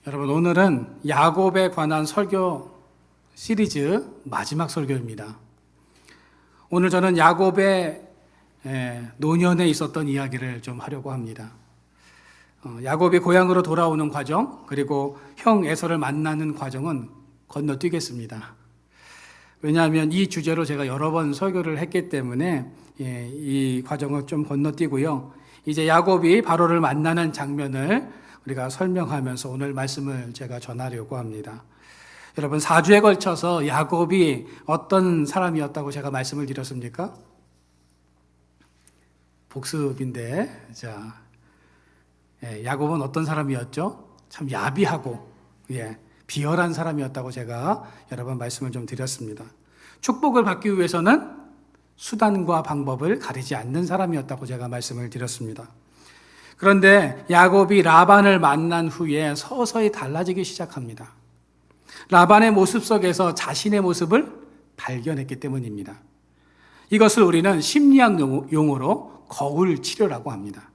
여러분, 오늘은 야곱에 관한 설교 시리즈 마지막 설교입니다. 오늘 저는 야곱의 노년에 있었던 이야기를 좀 하려고 합니다. 야곱이 고향으로 돌아오는 과정, 그리고 형 에서를 만나는 과정은 건너뛰겠습니다. 왜냐하면 이 주제로 제가 여러 번 설교를 했기 때문에 이 과정을 좀 건너뛰고요. 이제 야곱이 바로를 만나는 장면을 우리가 설명하면서 오늘 말씀을 제가 전하려고 합니다. 여러분, 4주에 걸쳐서 야곱이 어떤 사람이었다고 제가 말씀을 드렸습니까? 복습인데, 야곱은 어떤 사람이었죠? 참 야비하고 비열한 사람이었다고 제가 여러 번 말씀을 좀 드렸습니다. 축복을 받기 위해서는 수단과 방법을 가리지 않는 사람이었다고 제가 말씀을 드렸습니다. 그런데 야곱이 라반을 만난 후에 서서히 달라지기 시작합니다. 라반의 모습 속에서 자신의 모습을 발견했기 때문입니다. 이것을 우리는 심리학 용어로 거울 치료라고 합니다.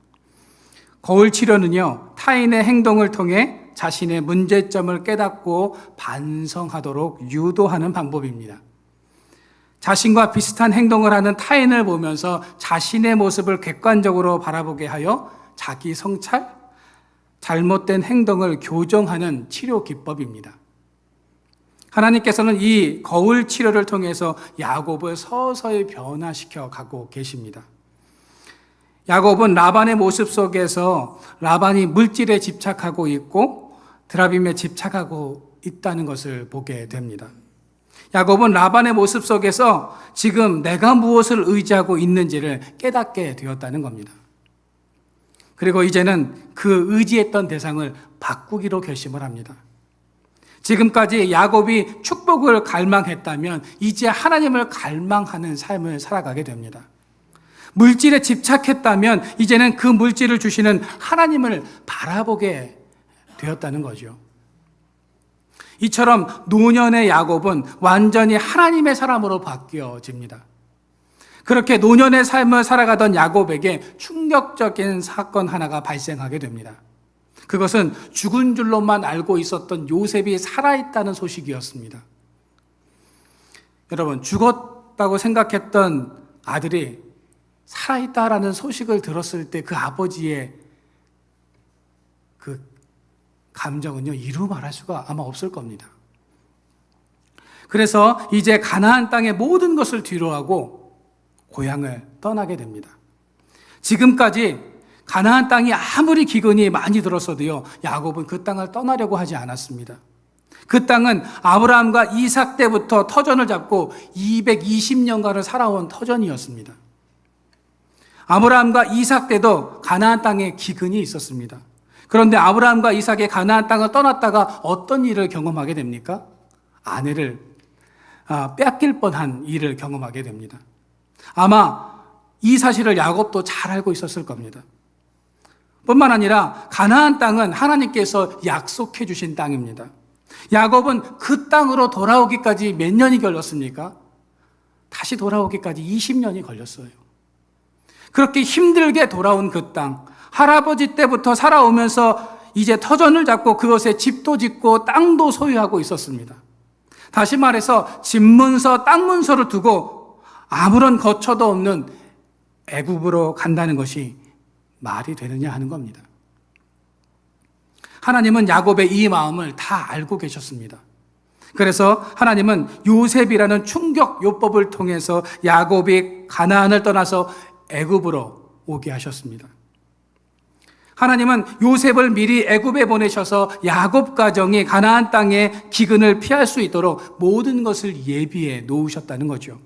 거울 치료는요, 타인의 행동을 통해 자신의 문제점을 깨닫고 반성하도록 유도하는 방법입니다. 자신과 비슷한 행동을 하는 타인을 보면서 자신의 모습을 객관적으로 바라보게 하여 자기 성찰, 잘못된 행동을 교정하는 치료 기법입니다. 하나님께서는 이 거울 치료를 통해서 야곱을 서서히 변화시켜 가고 계십니다. 야곱은 라반의 모습 속에서 라반이 물질에 집착하고 있고 드라빔에 집착하고 있다는 것을 보게 됩니다. 야곱은 라반의 모습 속에서 지금 내가 무엇을 의지하고 있는지를 깨닫게 되었다는 겁니다. 그리고 이제는 그 의지했던 대상을 바꾸기로 결심을 합니다. 지금까지 야곱이 축복을 갈망했다면 이제 하나님을 갈망하는 삶을 살아가게 됩니다. 물질에 집착했다면 이제는 그 물질을 주시는 하나님을 바라보게 되었다는 거죠. 이처럼 노년의 야곱은 완전히 하나님의 사람으로 바뀌어집니다. 그렇게 노년의 삶을 살아가던 야곱에게 충격적인 사건 하나가 발생하게 됩니다. 그것은 죽은 줄로만 알고 있었던 요셉이 살아있다는 소식이었습니다. 여러분, 죽었다고 생각했던 아들이 살아있다라는 소식을 들었을 때 그 아버지의 그 감정은요, 이루 말할 수가 아마 없을 겁니다. 그래서 이제 가나안 땅의 모든 것을 뒤로하고 고향을 떠나게 됩니다. 지금까지 가나안 땅이 아무리 기근이 많이 들었어도요, 야곱은 그 땅을 떠나려고 하지 않았습니다. 그 땅은 아브라함과 이삭 때부터 터전을 잡고 220년간을 살아온 터전이었습니다. 아브라함과 이삭 때도 가나안 땅에 기근이 있었습니다. 그런데 아브라함과 이삭의 가나안 땅을 떠났다가 어떤 일을 경험하게 됩니까? 아내를 뺏길 뻔한 일을 경험하게 됩니다. 아마 이 사실을 야곱도 잘 알고 있었을 겁니다. 뿐만 아니라 가나안 땅은 하나님께서 약속해 주신 땅입니다. 야곱은 그 땅으로 돌아오기까지 몇 년이 걸렸습니까? 다시 돌아오기까지 20년이 걸렸어요. 그렇게 힘들게 돌아온 그 땅, 할아버지 때부터 살아오면서 이제 터전을 잡고 그것에 집도 짓고 땅도 소유하고 있었습니다. 다시 말해서 집문서, 땅 문서를 두고 아무런 거처도 없는 애굽으로 간다는 것이 말이 되느냐 하는 겁니다. 하나님은 야곱의 이 마음을 다 알고 계셨습니다. 그래서 하나님은 요셉이라는 충격 요법을 통해서 야곱이 가나안을 떠나서 애굽으로 오게 하셨습니다. 하나님은 요셉을 미리 애굽에 보내셔서 야곱 가정이 가나안 땅의 기근을 피할 수 있도록 모든 것을 예비해 놓으셨다는 거죠.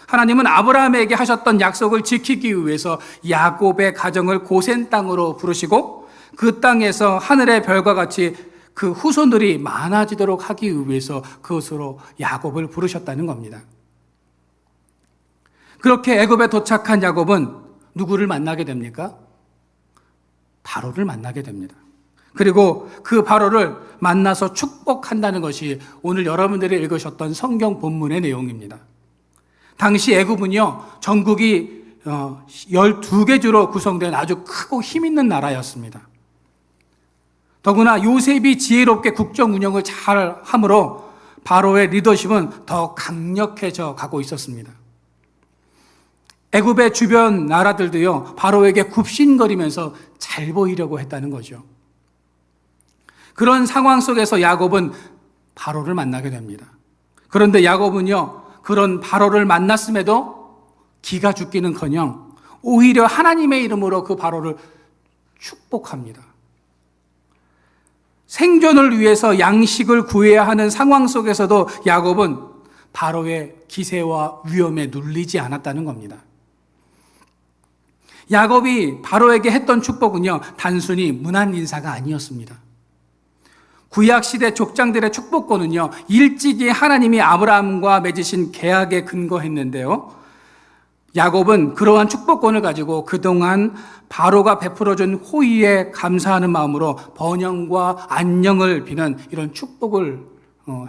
하나님은 아브라함에게 하셨던 약속을 지키기 위해서 야곱의 가정을 고센 땅으로 부르시고 그 땅에서 하늘의 별과 같이 그 후손들이 많아지도록 하기 위해서 그것으로 야곱을 부르셨다는 겁니다. 그렇게 애굽에 도착한 야곱은 누구를 만나게 됩니까? 바로를 만나게 됩니다. 그리고 그 바로를 만나서 축복한다는 것이 오늘 여러분들이 읽으셨던 성경 본문의 내용입니다. 당시 애굽은요, 전국이 12개 주로 구성된 아주 크고 힘있는 나라였습니다. 더구나 요셉이 지혜롭게 국정 운영을 잘 함으로 바로의 리더십은 더 강력해져 가고 있었습니다. 애굽의 주변 나라들도요, 바로에게 굽신거리면서 잘 보이려고 했다는 거죠. 그런 상황 속에서 야곱은 바로를 만나게 됩니다. 그런데 야곱은요, 그런 바로를 만났음에도 기가 죽기는커녕 오히려 하나님의 이름으로 그 바로를 축복합니다. 생존을 위해서 양식을 구해야 하는 상황 속에서도 야곱은 바로의 기세와 위험에 눌리지 않았다는 겁니다. 야곱이 바로에게 했던 축복은요, 단순히 문안 인사가 아니었습니다. 구약시대 족장들의 축복권은요, 일찍이 하나님이 아브라함과 맺으신 계약에 근거했는데요, 야곱은 그러한 축복권을 가지고 그동안 바로가 베풀어준 호의에 감사하는 마음으로 번영과 안녕을 비는 이런 축복을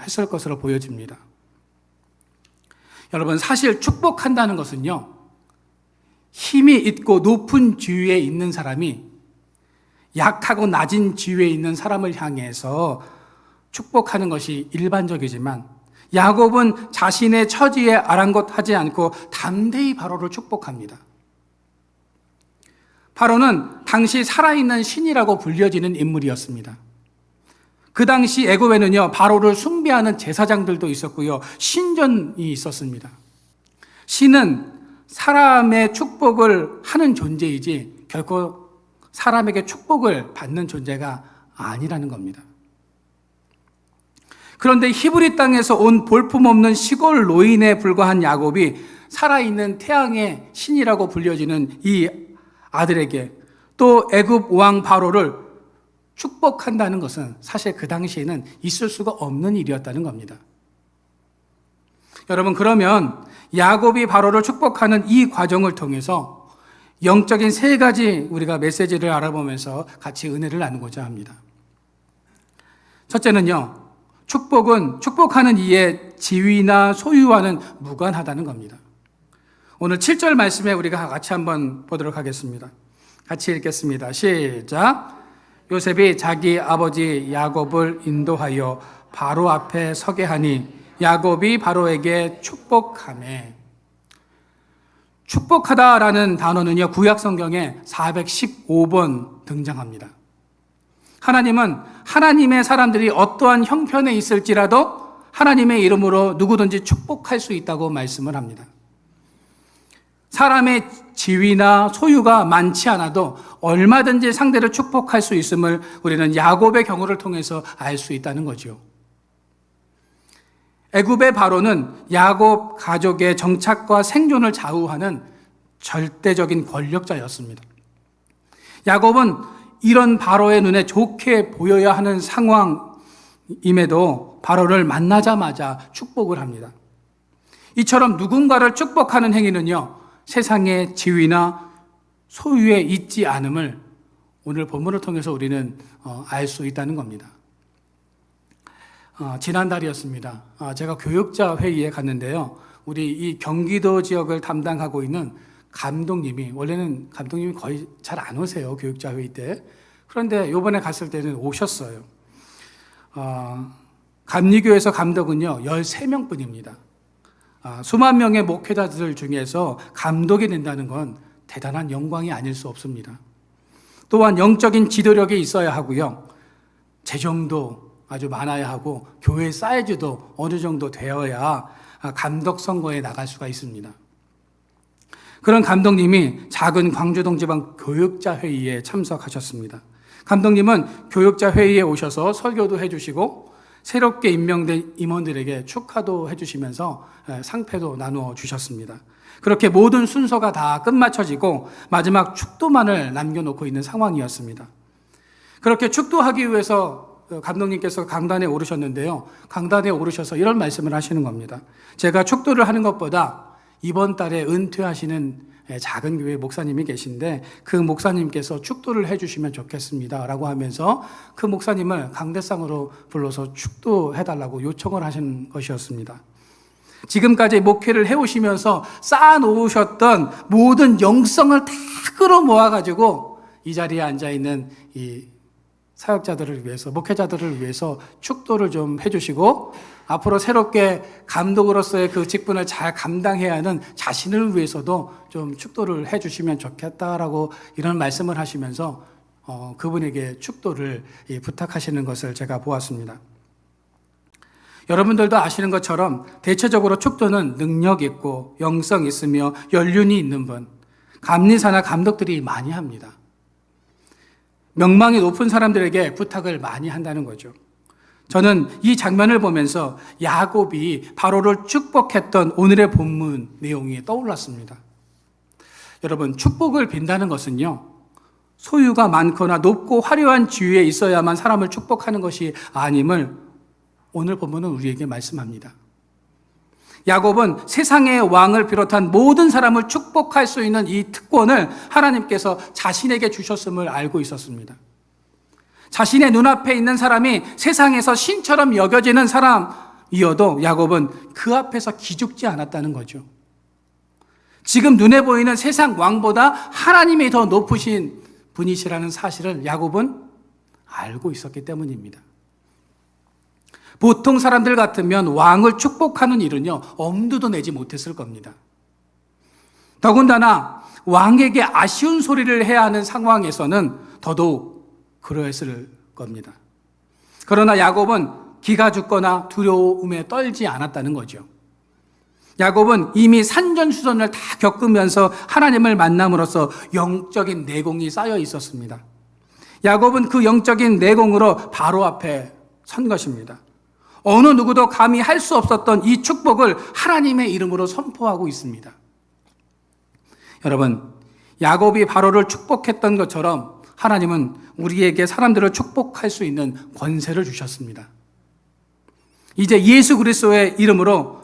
했을 것으로 보여집니다. 여러분, 사실 축복한다는 것은요, 힘이 있고 높은 지위에 있는 사람이 약하고 낮은 지위에 있는 사람을 향해서 축복하는 것이 일반적이지만 야곱은 자신의 처지에 아랑곳하지 않고 담대히 바로를 축복합니다. 바로는 당시 살아있는 신이라고 불려지는 인물이었습니다. 그 당시 애굽에는요, 바로를 숭배하는 제사장들도 있었고요, 신전이 있었습니다. 신은 사람의 축복을 하는 존재이지 결코 사람에게 축복을 받는 존재가 아니라는 겁니다. 그런데 히브리 땅에서 온 볼품없는 시골 노인에 불과한 야곱이 살아있는 태양의 신이라고 불려지는 이 아들에게 또 애굽 왕 바로를 축복한다는 것은 사실 그 당시에는 있을 수가 없는 일이었다는 겁니다. 여러분, 그러면 야곱이 바로를 축복하는 이 과정을 통해서 영적인 세 가지 우리가 메시지를 알아보면서 같이 은혜를 나누고자 합니다. 첫째는요, 축복은 축복하는 이의 지위나 소유와는 무관하다는 겁니다. 오늘 7절 말씀에 우리가 같이 한번 보도록 하겠습니다. 같이 읽겠습니다. 시작. 요셉이 자기 아버지 야곱을 인도하여 바로 앞에 서게 하니 야곱이 바로에게 축복하매. 축복하다라는 단어는요, 구약 성경에 415번 등장합니다. 하나님은 하나님의 사람들이 어떠한 형편에 있을지라도 하나님의 이름으로 누구든지 축복할 수 있다고 말씀을 합니다. 사람의 지위나 소유가 많지 않아도 얼마든지 상대를 축복할 수 있음을 우리는 야곱의 경우를 통해서 알 수 있다는 거죠. 애굽의 바로는 야곱 가족의 정착과 생존을 좌우하는 절대적인 권력자였습니다. 야곱은 이런 바로의 눈에 좋게 보여야 하는 상황임에도 바로를 만나자마자 축복을 합니다. 이처럼 누군가를 축복하는 행위는요, 세상의 지위나 소유에 있지 않음을 오늘 본문을 통해서 우리는 알 수 있다는 겁니다. 지난달이었습니다. 제가 교육자 회의에 갔는데요, 우리 이 경기도 지역을 담당하고 있는 감독님이, 원래는 감독님이 거의 잘 안 오세요, 교육자 회의 때. 그런데 이번에 갔을 때는 오셨어요. 감리교에서 감독은요, 13명 뿐입니다. 수만 명의 목회자들 중에서 감독이 된다는 건 대단한 영광이 아닐 수 없습니다. 또한 영적인 지도력이 있어야 하고요, 재정도 아주 많아야 하고 교회 사이즈도 어느 정도 되어야 감독 선거에 나갈 수가 있습니다. 그런 감독님이 작은 광주동지방 교육자 회의에 참석하셨습니다. 감독님은 교육자 회의에 오셔서 설교도 해주시고 새롭게 임명된 임원들에게 축하도 해주시면서 상패도 나누어 주셨습니다. 그렇게 모든 순서가 다 끝마쳐지고 마지막 축도만을 남겨놓고 있는 상황이었습니다. 그렇게 축도하기 위해서 감독님께서 강단에 오르셨는데요, 강단에 오르셔서 이런 말씀을 하시는 겁니다. 제가 축도를 하는 것보다 이번 달에 은퇴하시는 작은 교회 목사님이 계신데 그 목사님께서 축도를 해주시면 좋겠습니다 라고 하면서 그 목사님을 강대상으로 불러서 축도해달라고 요청을 하신 것이었습니다. 지금까지 목회를 해오시면서 쌓아놓으셨던 모든 영성을 다 끌어모아가지고 이 자리에 앉아있는 이 사역자들을 위해서, 목회자들을 위해서 축도를 좀 해주시고 앞으로 새롭게 감독으로서의 그 직분을 잘 감당해야 하는 자신을 위해서도 좀 축도를 해주시면 좋겠다라고 이런 말씀을 하시면서 그분에게 축도를 부탁하시는 것을 제가 보았습니다. 여러분들도 아시는 것처럼 대체적으로 축도는 능력 있고 영성 있으며 연륜이 있는 분, 감리사나 감독들이 많이 합니다. 명망이 높은 사람들에게 부탁을 많이 한다는 거죠. 저는 이 장면을 보면서 야곱이 바로를 축복했던 오늘의 본문 내용이 떠올랐습니다. 여러분, 축복을 빈다는 것은요, 소유가 많거나 높고 화려한 지위에 있어야만 사람을 축복하는 것이 아님을 오늘 본문은 우리에게 말씀합니다. 야곱은 세상의 왕을 비롯한 모든 사람을 축복할 수 있는 이 특권을 하나님께서 자신에게 주셨음을 알고 있었습니다. 자신의 눈앞에 있는 사람이 세상에서 신처럼 여겨지는 사람이어도 야곱은 그 앞에서 기죽지 않았다는 거죠. 지금 눈에 보이는 세상 왕보다 하나님이 더 높으신 분이시라는 사실을 야곱은 알고 있었기 때문입니다. 보통 사람들 같으면 왕을 축복하는 일은요, 엄두도 내지 못했을 겁니다. 더군다나 왕에게 아쉬운 소리를 해야 하는 상황에서는 더더욱 그러했을 겁니다. 그러나 야곱은 기가 죽거나 두려움에 떨지 않았다는 거죠. 야곱은 이미 산전수전을 다 겪으면서 하나님을 만남으로써 영적인 내공이 쌓여 있었습니다. 야곱은 그 영적인 내공으로 바로 앞에 선 것입니다. 어느 누구도 감히 할 수 없었던 이 축복을 하나님의 이름으로 선포하고 있습니다. 여러분, 야곱이 바로를 축복했던 것처럼 하나님은 우리에게 사람들을 축복할 수 있는 권세를 주셨습니다. 이제 예수 그리스도의 이름으로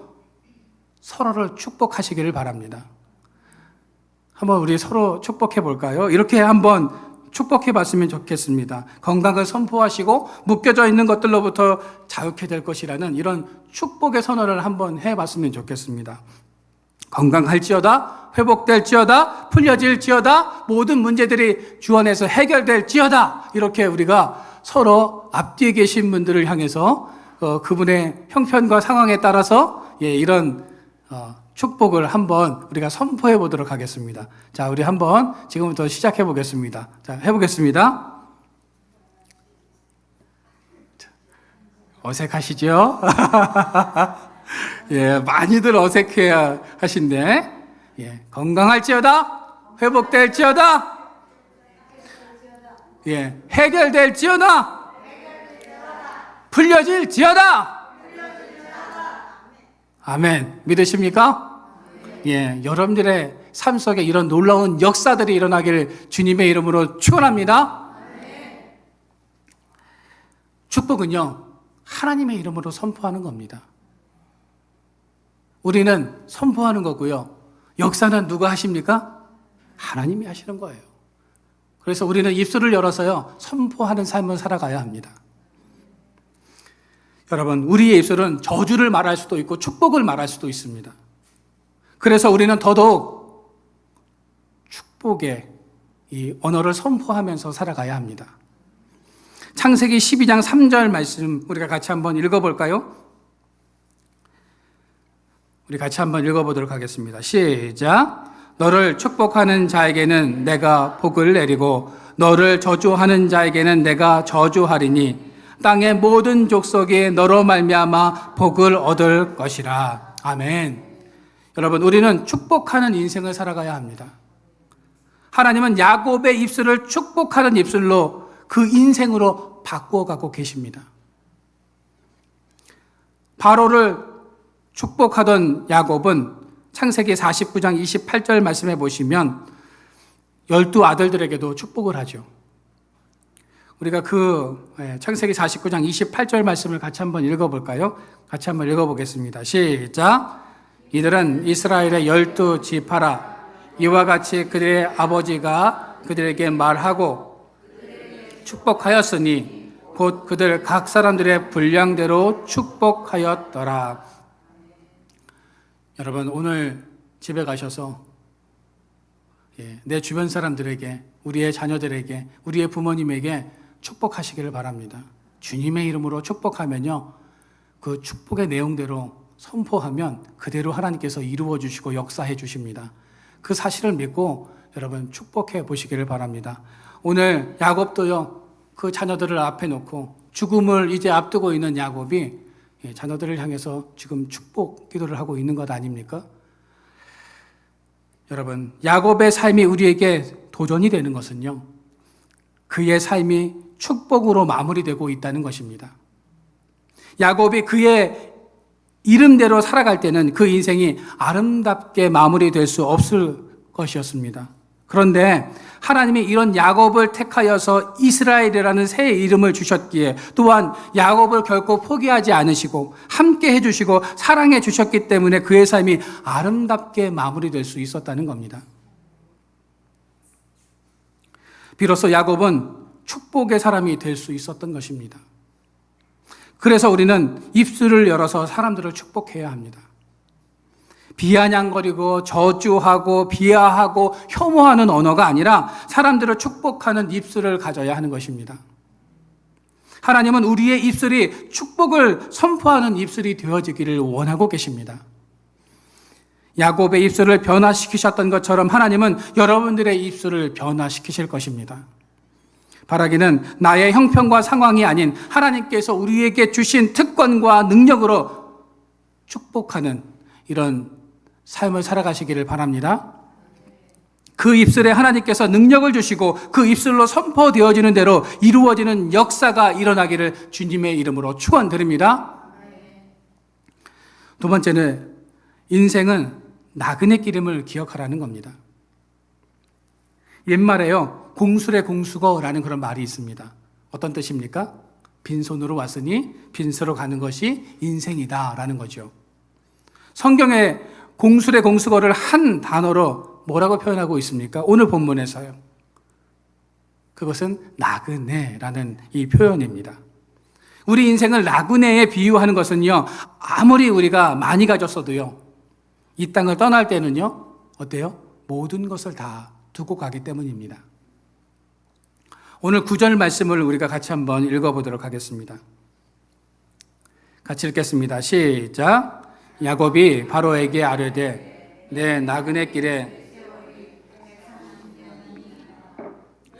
서로를 축복하시기를 바랍니다. 한번 우리 서로 축복해 볼까요? 이렇게 한번 축복해 봤으면 좋겠습니다. 건강을 선포하시고 묶여져 있는 것들로부터 자유케 될 것이라는 이런 축복의 선언을 한번 해봤으면 좋겠습니다. 건강할지어다, 회복될지어다, 풀려질지어다, 모든 문제들이 주 안에서 해결될지어다. 이렇게 우리가 서로 앞뒤에 계신 분들을 향해서 그분의 형편과 상황에 따라서 이런 축복을 한번 우리가 선포해 보도록 하겠습니다. 자, 우리 한번 지금부터 시작해 보겠습니다. 자, 해보겠습니다. 어색하시죠? 예, 많이들 어색해 하신데, 건강할지어다, 회복될지어다, 해결될지어다, 풀려질지어다. 아멘. 믿으십니까? 여러분들의 삶 속에 이런 놀라운 역사들이 일어나길 주님의 이름으로 축원합니다. 축복은요, 하나님의 이름으로 선포하는 겁니다. 우리는 선포하는 거고요. 역사는 누가 하십니까? 하나님이 하시는 거예요. 그래서 우리는 입술을 열어서요, 선포하는 삶을 살아가야 합니다. 여러분, 우리의 입술은 저주를 말할 수도 있고 축복을 말할 수도 있습니다. 그래서 우리는 더더욱 축복의 이 언어를 선포하면서 살아가야 합니다. 창세기 12장 3절 말씀 우리가 같이 한번 읽어볼까요? 우리 같이 한번 읽어보도록 하겠습니다. 시작. 너를 축복하는 자에게는 내가 복을 내리고 너를 저주하는 자에게는 내가 저주하리니 땅의 모든 족속이 너로 말미암아 복을 얻을 것이라. 아멘. 여러분, 우리는 축복하는 인생을 살아가야 합니다. 하나님은 야곱의 입술을 축복하는 입술로 그 인생으로 바꾸어가고 계십니다. 바로를 축복하던 야곱은 창세기 49장 28절 말씀해 보시면 12아들들에게도 축복을 하죠. 우리가 창세기 49장 28절 말씀을 같이 한번 읽어볼까요? 같이 한번 읽어보겠습니다. 시작. 이들은 이스라엘의 12지파라. 이와 같이 그들의 아버지가 그들에게 말하고 축복하였으니 곧 그들 각 사람들의 분량대로 축복하였더라. 여러분, 오늘 집에 가셔서 내 주변 사람들에게, 우리의 자녀들에게, 우리의 부모님에게 축복하시기를 바랍니다. 주님의 이름으로 축복하면요, 그 축복의 내용대로 선포하면 그대로 하나님께서 이루어 주시고 역사해 주십니다. 그 사실을 믿고 여러분 축복해 보시기를 바랍니다. 오늘 야곱도요, 그 자녀들을 앞에 놓고 죽음을 이제 앞두고 있는 야곱이 자녀들을 향해서 지금 축복 기도를 하고 있는 것 아닙니까? 여러분, 야곱의 삶이 우리에게 도전이 되는 것은요, 그의 삶이 축복으로 마무리되고 있다는 것입니다. 야곱이 그의 이름대로 살아갈 때는 그 인생이 아름답게 마무리될 수 없을 것이었습니다. 그런데 하나님이 이런 야곱을 택하여서 이스라엘이라는 새 이름을 주셨기에, 또한 야곱을 결코 포기하지 않으시고 함께 해주시고 사랑해 주셨기 때문에 그의 삶이 아름답게 마무리될 수 있었다는 겁니다. 비로소 야곱은 축복의 사람이 될 수 있었던 것입니다. 그래서 우리는 입술을 열어서 사람들을 축복해야 합니다. 비아냥거리고 저주하고 비하하고 혐오하는 언어가 아니라 사람들을 축복하는 입술을 가져야 하는 것입니다. 하나님은 우리의 입술이 축복을 선포하는 입술이 되어지기를 원하고 계십니다. 야곱의 입술을 변화시키셨던 것처럼 하나님은 여러분들의 입술을 변화시키실 것입니다. 바라기는 나의 형편과 상황이 아닌 하나님께서 우리에게 주신 특권과 능력으로 축복하는 이런 삶을 살아가시기를 바랍니다. 그 입술에 하나님께서 능력을 주시고 그 입술로 선포되어지는 대로 이루어지는 역사가 일어나기를 주님의 이름으로 축원드립니다. 두 번째는 인생은 나그네 기름을 기억하라는 겁니다. 옛말에요, 공술의 공수거라는 그런 말이 있습니다. 어떤 뜻입니까? 빈손으로 왔으니 빈손으로 가는 것이 인생이다라는 거죠. 성경에 공술의 공수거를 한 단어로 뭐라고 표현하고 있습니까? 오늘 본문에서요. 그것은 나그네라는 이 표현입니다. 우리 인생을 나그네에 비유하는 것은요, 아무리 우리가 많이 가졌어도요, 이 땅을 떠날 때는요, 어때요? 모든 것을 다 두고 가기 때문입니다. 오늘 9절 말씀을 우리가 같이 한번 읽어보도록 하겠습니다. 같이 읽겠습니다. 시작. 야곱이 바로에게 아뢰되 내 나그네 길에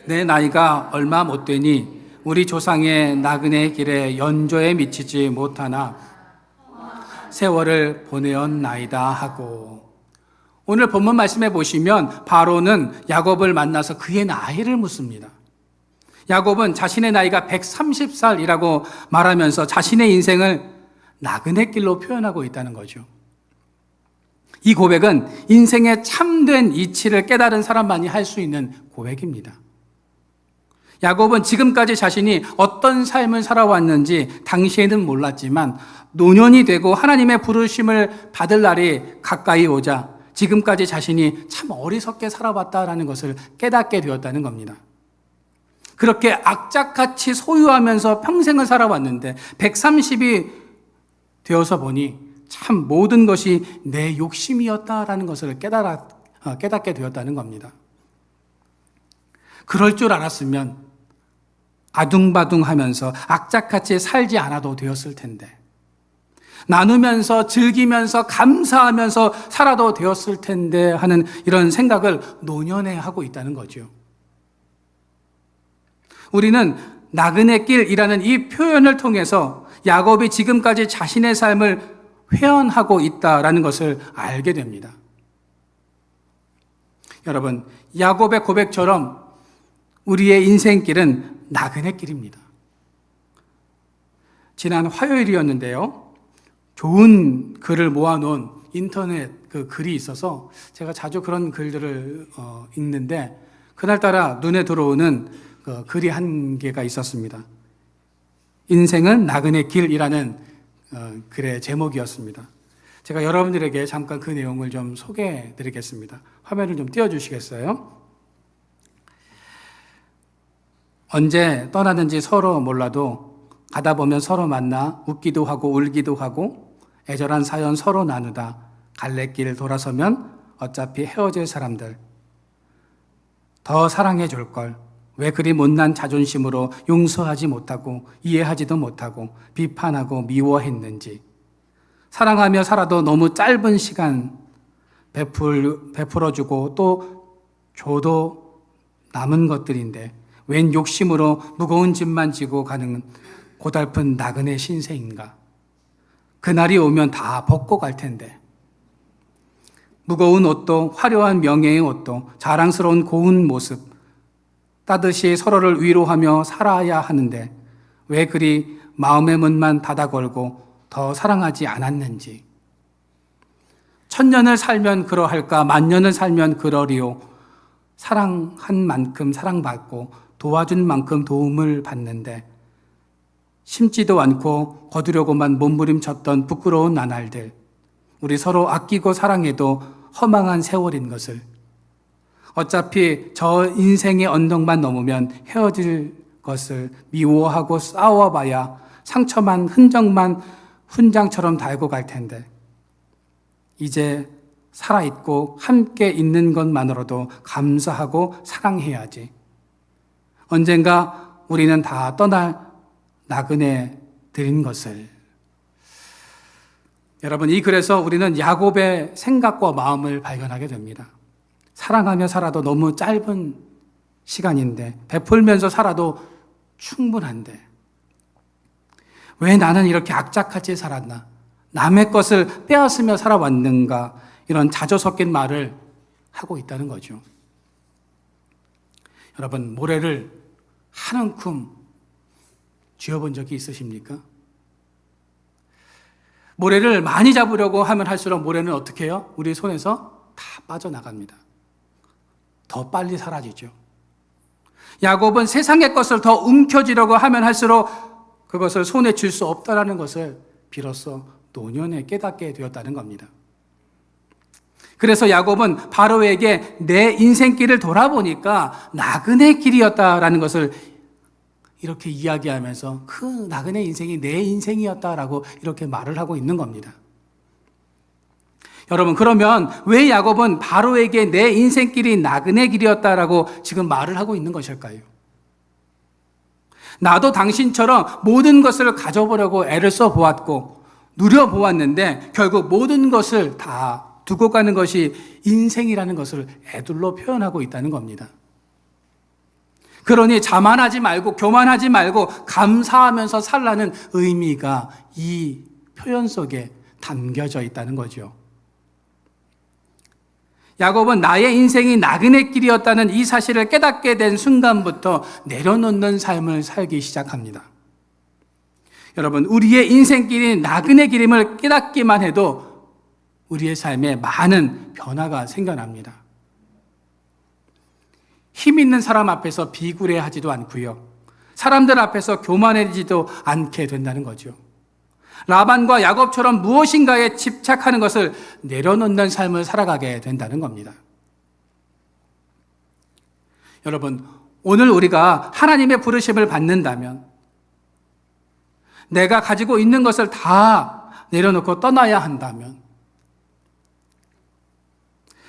내 나이가 얼마 못 되니 우리 조상의 나그네 길에 연조에 미치지 못하나 세월을 보내었나이다 하고, 오늘 본문 말씀에 보시면 바로는 야곱을 만나서 그의 나이를 묻습니다. 야곱은 자신의 나이가 130살이라고 말하면서 자신의 인생을 나그네 길로 표현하고 있다는 거죠. 이 고백은 인생의 참된 이치를 깨달은 사람만이 할 수 있는 고백입니다. 야곱은 지금까지 자신이 어떤 삶을 살아왔는지 당시에는 몰랐지만 노년이 되고 하나님의 부르심을 받을 날이 가까이 오자 지금까지 자신이 참 어리석게 살아왔다라는 것을 깨닫게 되었다는 겁니다. 그렇게 악착같이 소유하면서 평생을 살아왔는데 130이 되어서 보니 참 모든 것이 내 욕심이었다라는 것을 깨닫게 되었다는 겁니다. 그럴 줄 알았으면 아둥바둥하면서 악착같이 살지 않아도 되었을 텐데, 나누면서 즐기면서 감사하면서 살아도 되었을 텐데 하는 이런 생각을 노년에 하고 있다는 거죠. 우리는 나그네 길이라는 이 표현을 통해서 야곱이 지금까지 자신의 삶을 회언하고 있다라는 것을 알게 됩니다. 여러분, 야곱의 고백처럼 우리의 인생길은 나그네 길입니다. 지난 화요일이었는데요, 좋은 글을 모아놓은 인터넷 그 글이 있어서 제가 자주 그런 글들을 읽는데, 그날따라 눈에 들어오는 그 글이 한 개가 있었습니다. 인생은 나그네 길이라는 글의 제목이었습니다. 제가 여러분들에게 잠깐 그 내용을 좀 소개해 드리겠습니다. 화면을 좀 띄워주시겠어요? 언제 떠나는지 서로 몰라도 가다 보면 서로 만나 웃기도 하고 울기도 하고 애절한 사연 서로 나누다 갈래길 돌아서면 어차피 헤어질 사람들, 더 사랑해 줄 걸, 왜 그리 못난 자존심으로 용서하지 못하고 이해하지도 못하고 비판하고 미워했는지, 사랑하며 살아도 너무 짧은 시간 베풀어주고 또 줘도 남은 것들인데 웬 욕심으로 무거운 짐만 지고 가는 고달픈 나그네 신세인가. 그날이 오면 다 벗고 갈 텐데, 무거운 옷도 화려한 명예의 옷도 자랑스러운 고운 모습, 따뜻이 서로를 위로하며 살아야 하는데 왜 그리 마음의 문만 닫아 걸고 더 사랑하지 않았는지. 천년을 살면 그러할까, 만년을 살면 그러리요. 사랑한 만큼 사랑받고 도와준 만큼 도움을 받는데 심지도 않고 거두려고만 몸부림쳤던 부끄러운 나날들, 우리 서로 아끼고 사랑해도 허망한 세월인 것을, 어차피 저 인생의 언덕만 넘으면 헤어질 것을 미워하고 싸워봐야 상처만 흔적만 훈장처럼 달고 갈 텐데, 이제 살아있고 함께 있는 것만으로도 감사하고 사랑해야지. 언젠가 우리는 다 떠날 나그네들인 것을. 여러분, 이 글에서 우리는 야곱의 생각과 마음을 발견하게 됩니다. 사랑하며 살아도 너무 짧은 시간인데, 베풀면서 살아도 충분한데 왜 나는 이렇게 악착같이 살았나, 남의 것을 빼앗으며 살아왔는가, 이런 자조 섞인 말을 하고 있다는 거죠. 여러분, 모래를 한 움큼 쥐어본 적이 있으십니까? 모래를 많이 잡으려고 하면 할수록 모래는 어떻게 해요? 우리 손에서 다 빠져나갑니다. 더 빨리 사라지죠. 야곱은 세상의 것을 더 움켜쥐려고 하면 할수록 그것을 손에 쥘 수 없다는 것을 비로소 노년에 깨닫게 되었다는 겁니다. 그래서 야곱은 바로에게 내 인생길을 돌아보니까 나그네 길이었다라는 것을 이렇게 이야기하면서 그 나그네 인생이 내 인생이었다라고 이렇게 말을 하고 있는 겁니다. 여러분, 그러면 왜 야곱은 바로에게 내 인생길이 나그네 길이었다라고 지금 말을 하고 있는 것일까요? 나도 당신처럼 모든 것을 가져보려고 애를 써보았고 누려보았는데 결국 모든 것을 다 두고 가는 것이 인생이라는 것을 애둘러 표현하고 있다는 겁니다. 그러니 자만하지 말고 교만하지 말고 감사하면서 살라는 의미가 이 표현 속에 담겨져 있다는 거죠. 야곱은 나의 인생이 나그네 길이었다는 이 사실을 깨닫게 된 순간부터 내려놓는 삶을 살기 시작합니다. 여러분, 우리의 인생길이 나그네 길임을 깨닫기만 해도 우리의 삶에 많은 변화가 생겨납니다. 힘 있는 사람 앞에서 비굴해하지도 않고요. 사람들 앞에서 교만해지도 않게 된다는 거죠. 라반과 야곱처럼 무엇인가에 집착하는 것을 내려놓는 삶을 살아가게 된다는 겁니다. 여러분, 오늘 우리가 하나님의 부르심을 받는다면 내가 가지고 있는 것을 다 내려놓고 떠나야 한다면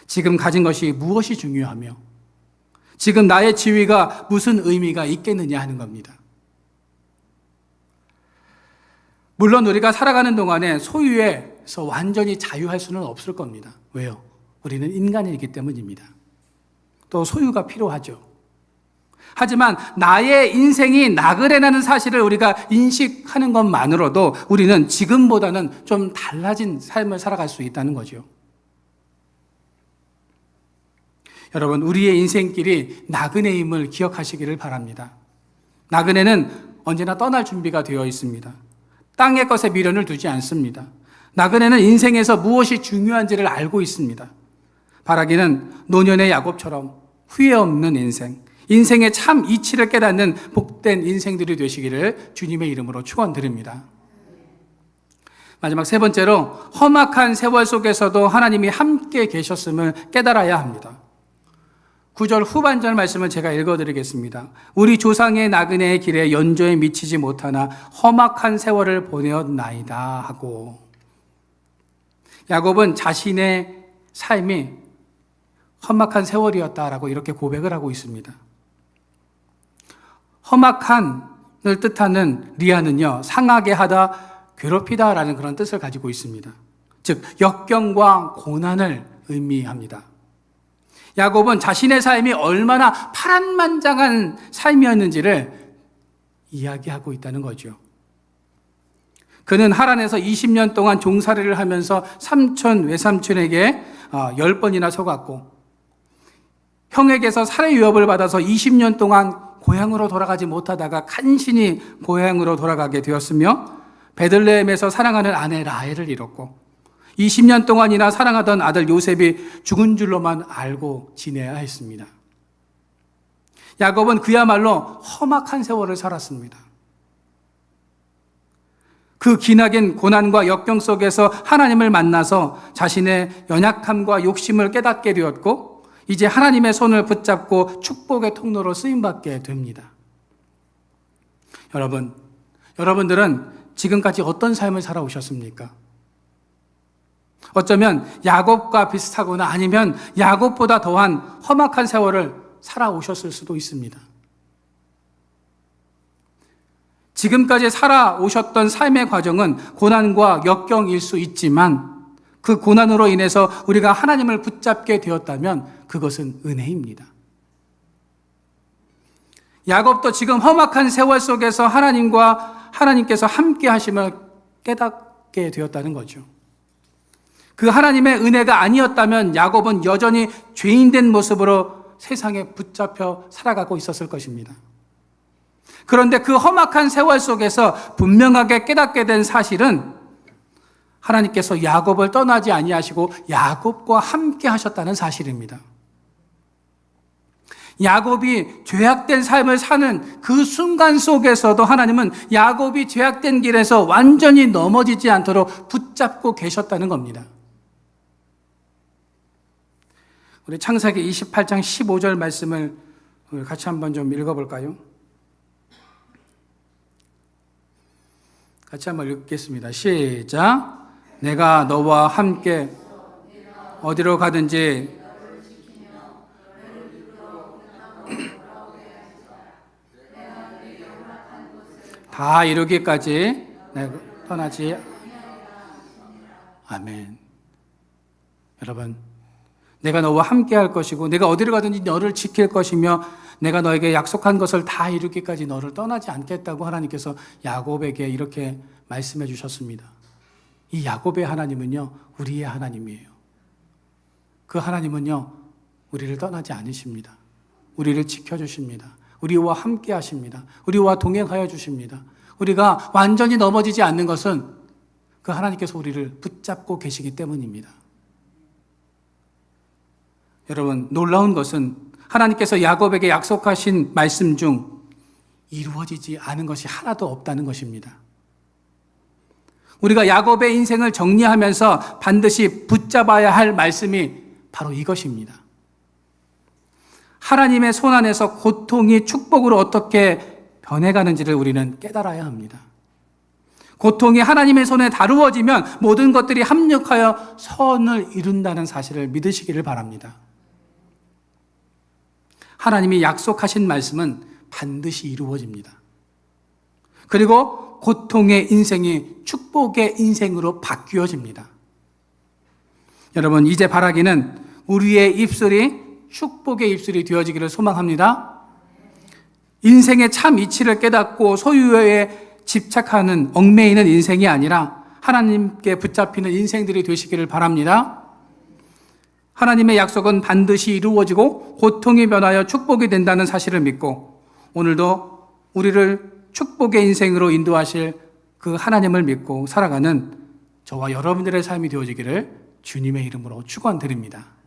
지금 가진 것이 무엇이 중요하며 지금 나의 지위가 무슨 의미가 있겠느냐 하는 겁니다. 물론 우리가 살아가는 동안에 소유에서 완전히 자유할 수는 없을 겁니다. 왜요? 우리는 인간이기 때문입니다. 또 소유가 필요하죠. 하지만 나의 인생이 나그네라는 사실을 우리가 인식하는 것만으로도 우리는 지금보다는 좀 달라진 삶을 살아갈 수 있다는 거죠. 여러분, 우리의 인생길이 나그네임을 기억하시기를 바랍니다. 나그네는 언제나 떠날 준비가 되어 있습니다. 땅의 것에 미련을 두지 않습니다. 나그네는 인생에서 무엇이 중요한지를 알고 있습니다. 바라기는 노년의 야곱처럼 후회 없는 인생, 인생의 참 이치를 깨닫는 복된 인생들이 되시기를 주님의 이름으로 축원드립니다. 마지막 세 번째로, 험악한 세월 속에서도 하나님이 함께 계셨음을 깨달아야 합니다. 9절 후반절 말씀을 제가 읽어드리겠습니다. 우리 조상의 나그네의 길에 연조에 미치지 못하나 험악한 세월을 보내었나이다 하고, 야곱은 자신의 삶이 험악한 세월이었다라고 이렇게 고백을 하고 있습니다. 험악한을 뜻하는 리아는요, 상하게 하다, 괴롭히다라는 그런 뜻을 가지고 있습니다. 즉 역경과 고난을 의미합니다. 야곱은 자신의 삶이 얼마나 파란만장한 삶이었는지를 이야기하고 있다는 거죠. 그는 하란에서 20년 동안 종살이를 하면서 삼촌, 외삼촌에게 10번이나 속았고, 형에게서 살해 위협을 받아서 20년 동안 고향으로 돌아가지 못하다가 간신히 고향으로 돌아가게 되었으며, 베들레헴에서 사랑하는 아내 라헬을 잃었고, 20년 동안이나 사랑하던 아들 요셉이 죽은 줄로만 알고 지내야 했습니다. 야곱은 그야말로 험악한 세월을 살았습니다. 그 기나긴 고난과 역경 속에서 하나님을 만나서 자신의 연약함과 욕심을 깨닫게 되었고, 이제 하나님의 손을 붙잡고 축복의 통로로 쓰임받게 됩니다. 여러분들은 지금까지 어떤 삶을 살아오셨습니까? 어쩌면 야곱과 비슷하거나 아니면 야곱보다 더한 험악한 세월을 살아오셨을 수도 있습니다. 지금까지 살아오셨던 삶의 과정은 고난과 역경일 수 있지만, 그 고난으로 인해서 우리가 하나님을 붙잡게 되었다면 그것은 은혜입니다. 야곱도 지금 험악한 세월 속에서 하나님께서 함께 하심을 깨닫게 되었다는 거죠. 그 하나님의 은혜가 아니었다면 야곱은 여전히 죄인된 모습으로 세상에 붙잡혀 살아가고 있었을 것입니다. 그런데 그 험악한 세월 속에서 분명하게 깨닫게 된 사실은 하나님께서 야곱을 떠나지 아니하시고 야곱과 함께 하셨다는 사실입니다. 야곱이 죄악된 삶을 사는 그 순간 속에서도 하나님은 야곱이 죄악된 길에서 완전히 넘어지지 않도록 붙잡고 계셨다는 겁니다. 우리 창세기 28장 15절 말씀을 같이 한번 좀 읽어볼까요? 같이 한번 읽겠습니다. 시작. 내가 너와 함께 어디로 가든지 다 이루기까지 내가 떠나지. 아멘. 여러분, 내가 너와 함께 할 것이고 내가 어디로 가든지 너를 지킬 것이며 내가 너에게 약속한 것을 다 이루기까지 너를 떠나지 않겠다고 하나님께서 야곱에게 이렇게 말씀해 주셨습니다. 이 야곱의 하나님은요, 우리의 하나님이에요. 그 하나님은요, 우리를 떠나지 않으십니다. 우리를 지켜주십니다. 우리와 함께 하십니다. 우리와 동행하여 주십니다. 우리가 완전히 넘어지지 않는 것은 그 하나님께서 우리를 붙잡고 계시기 때문입니다. 여러분, 놀라운 것은 하나님께서 야곱에게 약속하신 말씀 중 이루어지지 않은 것이 하나도 없다는 것입니다. 우리가 야곱의 인생을 정리하면서 반드시 붙잡아야 할 말씀이 바로 이것입니다. 하나님의 손 안에서 고통이 축복으로 어떻게 변해가는지를 우리는 깨달아야 합니다. 고통이 하나님의 손에 다루어지면 모든 것들이 합력하여 선을 이룬다는 사실을 믿으시기를 바랍니다. 하나님이 약속하신 말씀은 반드시 이루어집니다. 그리고 고통의 인생이 축복의 인생으로 바뀌어집니다. 여러분, 이제 바라기는 우리의 입술이 축복의 입술이 되어지기를 소망합니다. 인생의 참 이치를 깨닫고 소유에 집착하는 얽매이는 인생이 아니라 하나님께 붙잡히는 인생들이 되시기를 바랍니다. 하나님의 약속은 반드시 이루어지고 고통이 변하여 축복이 된다는 사실을 믿고 오늘도 우리를 축복의 인생으로 인도하실 그 하나님을 믿고 살아가는 저와 여러분들의 삶이 되어지기를 주님의 이름으로 축원드립니다.